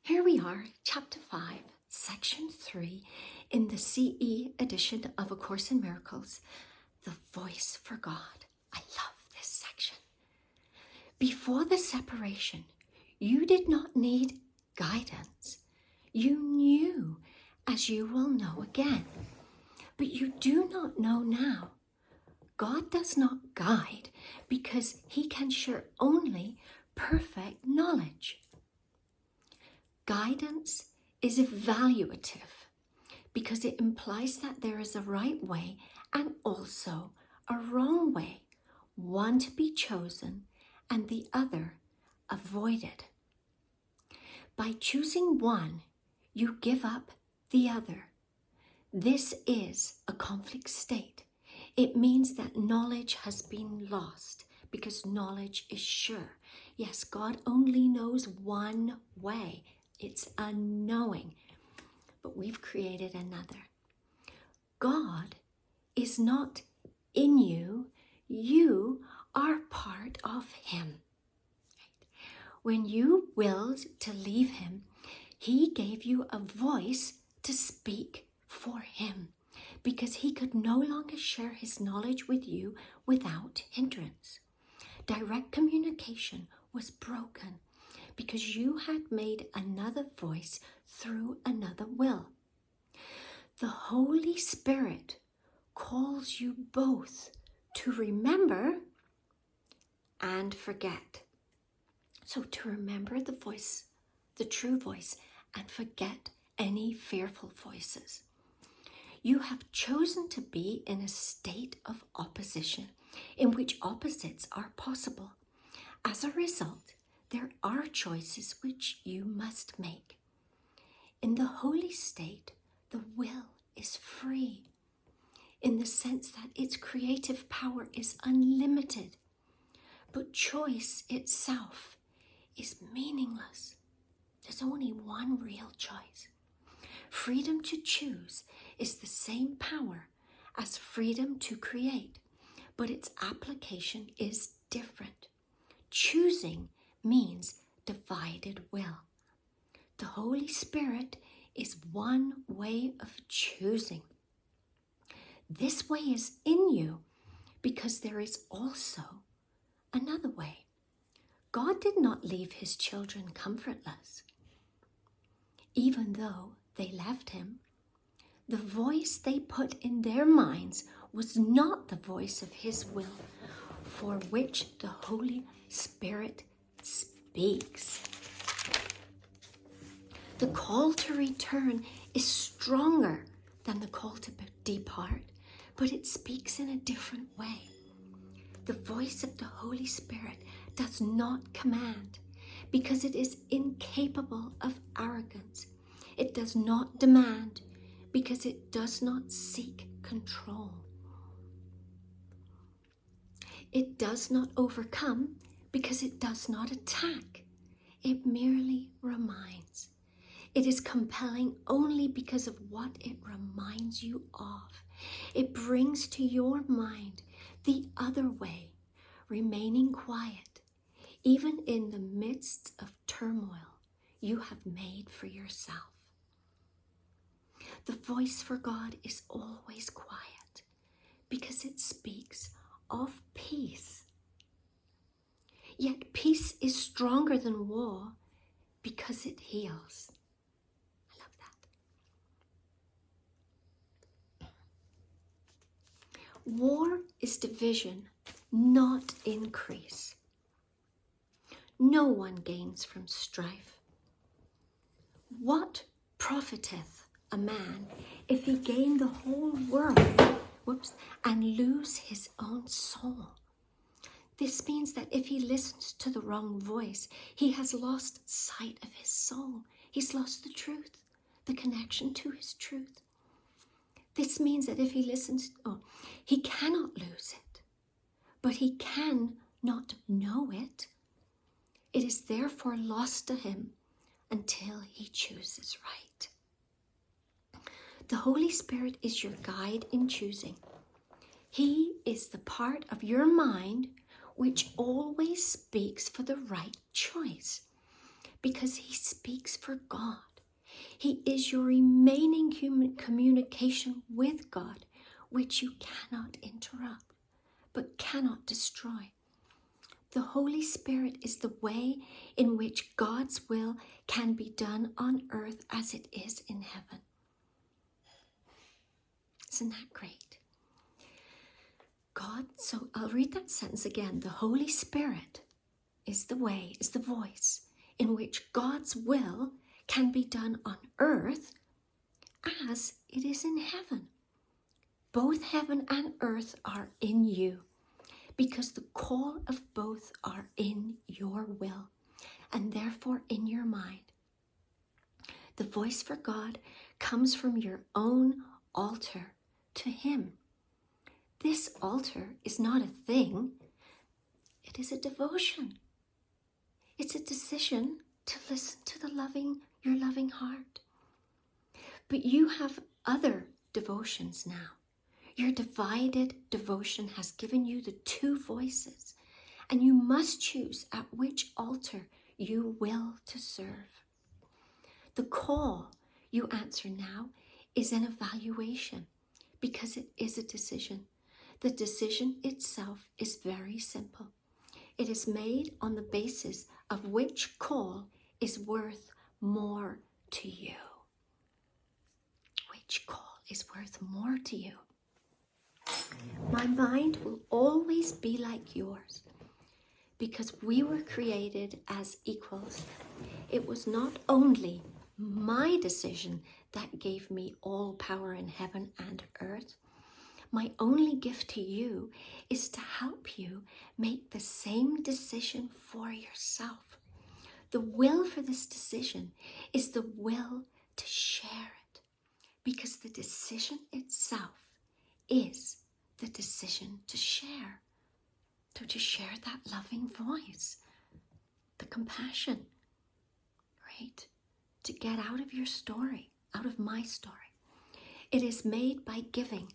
Here we are, Chapter 5, Section 3, in the CE edition of A Course in Miracles, The Voice for God. I love this section. Before the separation, you did not need guidance. You knew, as you will know again. But you do not know now. God does not guide because he can share only perfect knowledge. Guidance is evaluative because it implies that there is a right way and also a wrong way, one to be chosen and the other avoided. By choosing one, you give up the other. This is a conflict state. It means that knowledge has been lost because knowledge is sure. Yes, God only knows one way. It's unknowing, but we've created another. God is not in you. You are part of him. When you willed to leave him, he gave you a voice to speak for him because he could no longer share his knowledge with you without hindrance. Direct communication was broken because you had made another voice through another will. The Holy Spirit calls you both to remember and forget. So to remember the voice, the true voice, and forget any fearful voices. You have chosen to be in a state of opposition in which opposites are possible. As a result, there are choices which you must make. In the holy state, the will is free in the sense that its creative power is unlimited, but choice itself is meaningless. There's only one real choice. Freedom to choose is the same power as freedom to create, but its application is different. Choosing means divided will. The Holy Spirit is one way of choosing. This way is in you because there is also another way. God did not leave his children comfortless. Even though they left him, the voice they put in their minds was not the voice of his will, for which the Holy Spirit speaks. The call to return is stronger than the call to depart, but it speaks in a different way. The voice of the Holy Spirit does not command because it is incapable of arrogance. It does not demand because it does not seek control. It does not overcome because it does not attack. It merely reminds. It is compelling only because of what it reminds you of. It brings to your mind the other way, remaining quiet, even in the midst of turmoil you have made for yourself. The voice for God is always quiet because it speaks of peace. Yet peace is stronger than war because it heals. I love that. War is division, not increase. No one gains from strife. What profiteth a man if he gain the whole world, and lose his own soul? This means that if he listens to the wrong voice, he has lost sight of his soul. He's lost the truth, the connection to his truth. This means that if he listens, he cannot lose it, but he can not know it. It is therefore lost to him until he chooses right. The Holy Spirit is your guide in choosing. He is the part of your mind which always speaks for the right choice, because he speaks for God. He is your remaining human communication with God, which you cannot interrupt, but cannot destroy. The Holy Spirit is the way in which God's will can be done on earth as it is in heaven. Isn't that great? God, so I'll read that sentence again. The Holy Spirit is the way, is the voice in which God's will can be done on earth as it is in heaven. Both heaven and earth are in you, because the call of both are in your will and therefore in your mind. The voice for God comes from your own altar to him. This altar is not a thing, it is a devotion. It's a decision to listen to your loving heart. But you have other devotions now. Your divided devotion has given you the two voices, and you must choose at which altar you will to serve. The call you answer now is an evaluation, because it is a decision. The decision itself is very simple. It is made on the basis of which call is worth more to you. Which call is worth more to you? My mind will always be like yours, because we were created as equals. It was not only my decision that gave me all power in heaven and earth. My only gift to you is to help you make the same decision for yourself. The will for this decision is the will to share it, because the decision itself is the decision to share. To share that loving voice, the compassion, right? To get out of your story, out of my story. It is made by giving,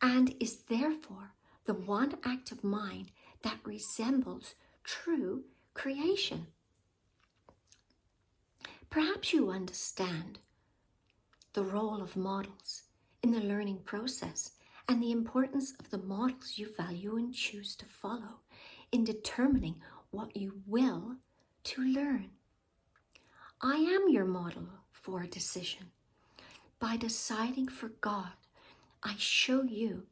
and is therefore the one act of mine that resembles true creation. Perhaps you understand the role of models in the learning process and the importance of the models you value and choose to follow in determining what you will to learn. I am your model for a decision. By deciding for God, I show you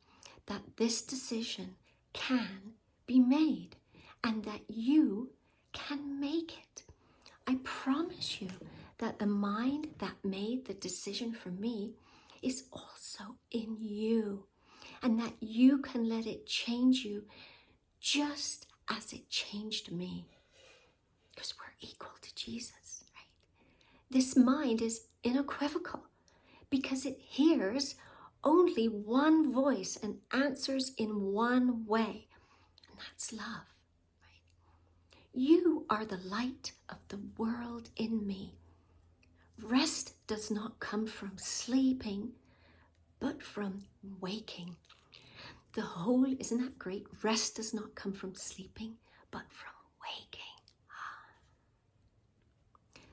that this decision can be made and that you can make it. I promise you that the mind that made the decision for me is also in you, and that you can let it change you just as it changed me, because we're equal to Jesus, right? This mind is unequivocal because it hears only one voice and answers in one way, and that's love, right? You are the light of the world in me. Rest does not come from sleeping, but from waking. Isn't that great? Rest does not come from sleeping, but from waking.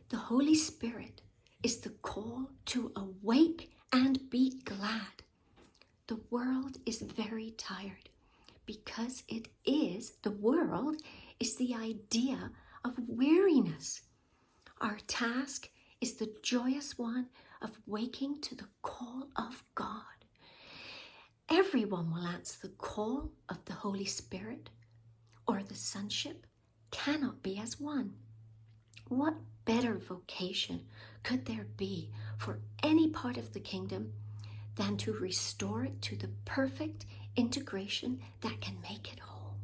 The Holy Spirit is the call to awake and be glad. The world is very tired because the world is the idea of weariness. Our task is the joyous one of waking to the call of God. Everyone will answer the call of the Holy Spirit, or the sonship cannot be as one. What better vocation could there be for any part of the kingdom than to restore it to the perfect integration that can make it whole?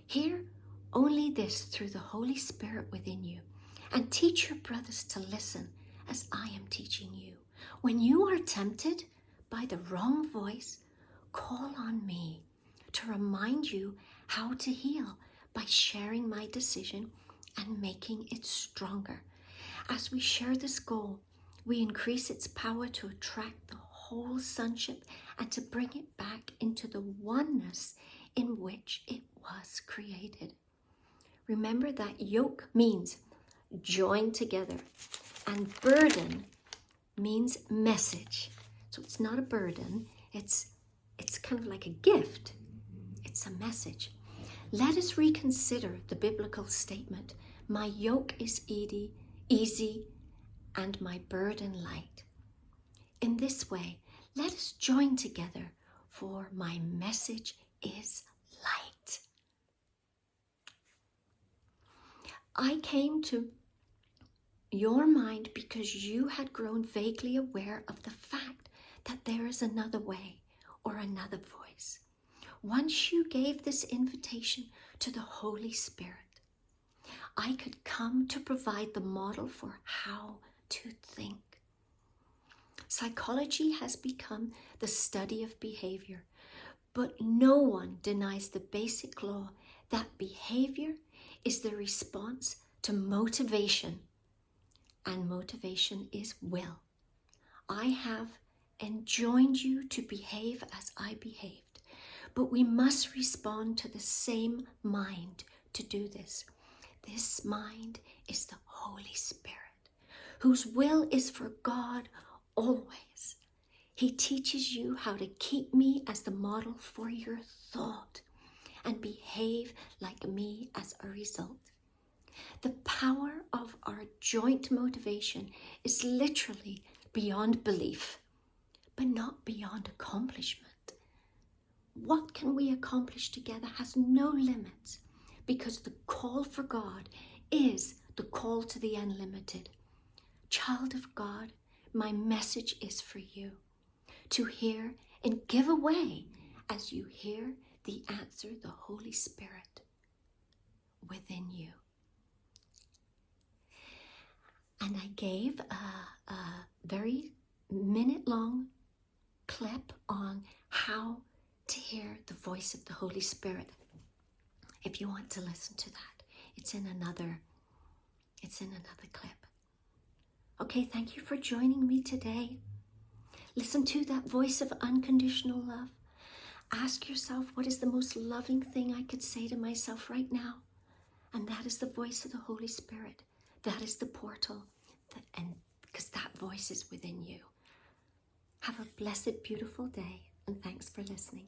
Hear only this through the Holy Spirit within you, and teach your brothers to listen as I am teaching you. When you are tempted by the wrong voice, call on me to remind you how to heal by sharing my decision and making it stronger. As we share this goal, we increase its power to attract the whole sonship and to bring it back into the oneness in which it was created. Remember that yoke means joined together. And burden means message. So it's not a burden, it's kind of like a gift. It's a message. Let us reconsider the biblical statement, my yoke is easy and my burden light. In this way, let us join together, for my message is light. I came to your mind because you had grown vaguely aware of the fact that there is another way or another voice. Once you gave this invitation to the Holy Spirit, I could come to provide the model for how to think. Psychology has become the study of behavior, but no one denies the basic law that behavior is the response to motivation, and motivation is will. I have enjoined you to behave as I behaved, but we must respond to the same mind to do this. This mind is the Holy Spirit, whose will is for God always. He teaches you how to keep me as the model for your thought and behave like me as a result. The power of our joint motivation is literally beyond belief, but not beyond accomplishment. What can we accomplish together has no limits, because the call for God is the call to the unlimited. Child of God, my message is for you to hear and give away as you hear the answer, the Holy Spirit within you. And I gave a very minute-long clip on how to hear the voice of the Holy Spirit. If you want to listen to that, it's in another clip. Okay, thank you for joining me today. Listen to that voice of unconditional love. Ask yourself, what is the most loving thing I could say to myself right now? And that is the voice of the Holy Spirit. That is the portal, and because that voice is within you. Have a blessed, beautiful day, and thanks for listening.